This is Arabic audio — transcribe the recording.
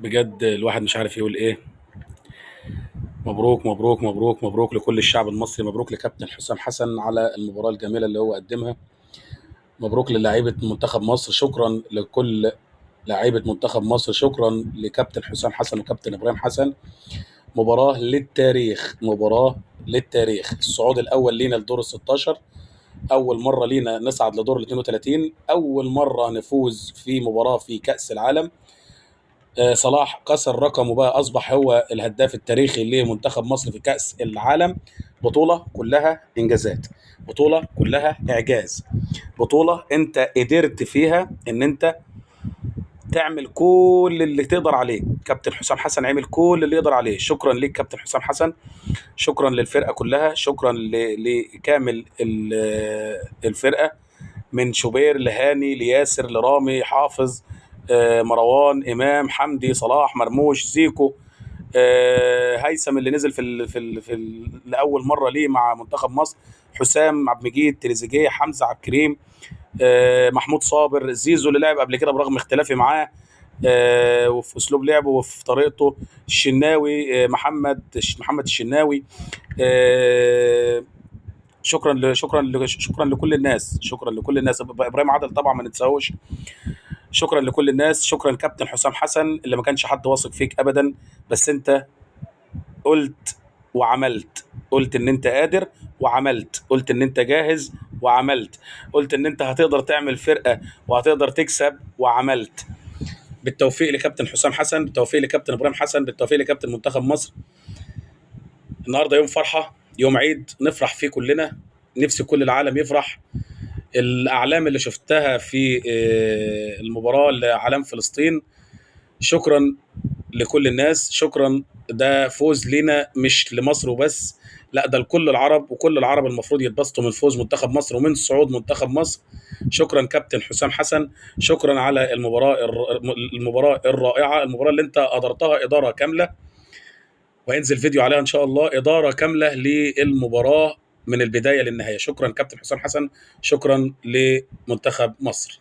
بجد الواحد مش عارف يقول ايه. مبروك مبروك مبروك مبروك لكل الشعب المصري، مبروك لكابتن حسام حسن على المباراة الجميلة اللي هو قدمها. مبروك للاعيبة منتخب مصر، شكرا لكل لاعيبة منتخب مصر، شكرا لكابتن حسام حسن وكابتن ابراهيم حسن. مباراة للتاريخ، مباراة للتاريخ. الصعود الاول لينا لدور ال 16، اول مرة لينا نصعد لدور ال 32، اول مرة نفوز في مباراة في كأس العالم. صلاح كسر رقمه بقى، اصبح هو الهداف التاريخي لمنتخب مصر في كأس العالم. بطولة كلها انجازات، بطولة كلها اعجاز، بطولة انت قدرت فيها ان انت تعمل كل اللي تقدر عليه. كابتن حسام حسن عمل كل اللي يقدر عليه. شكرا ليك كابتن حسام حسن، شكرا للفرقة كلها، شكرا لكامل الفرقة، من شوبير لهاني لياسر لرامي حافظ، مروان امام حمدي صلاح مرموش زيكو، هيثم اللي نزل لاول مره ليه مع منتخب مصر، حسام عبد المجيد تريزيجيه حمزه عبد الكريم، محمود صابر زيزو اللي لعب قبل كده برغم اختلافي معاه وفي اسلوب لعبه وفي طريقته، الشناوي محمد الشناوي. آه، شكرا لكل الناس، شكرا لكل الناس. ابراهيم عادل طبعا ما نتساهوش. شكرا لكل الناس، شكرا لكابتن حسام حسن اللي ما كانش حد واثق فيك ابدا، بس انت قلت وعملت، قلت ان انت قادر وعملت، قلت ان انت جاهز وعملت، قلت ان انت هتقدر تعمل فرقة وهتقدر تكسب وعملت. بالتوفيق لكابتن حسام حسن، بالتوفيق لكابتن ابراهيم حسن، بالتوفيق لكابتن منتخب مصر. النهارده يوم فرحة، يوم عيد نفرح فيه كلنا، نفسي كل العالم يفرح. الاعلام اللي شفتها في المباراة لاعلام فلسطين، شكرا لكل الناس، شكرا. ده فوز لينا مش لمصر وبس، لا ده لكل العرب، وكل العرب المفروض يتبسطوا من فوز منتخب مصر ومن صعود منتخب مصر. شكرا كابتن حسام حسن، شكرا على المباراة الرائعة، المباراة اللي انت أدرتها إدارة كاملة، وهينزل فيديو عليها إن شاء الله، إدارة كاملة للمباراة من البداية للنهاية. شكرا كابتن حسام حسن، شكرا لمنتخب مصر.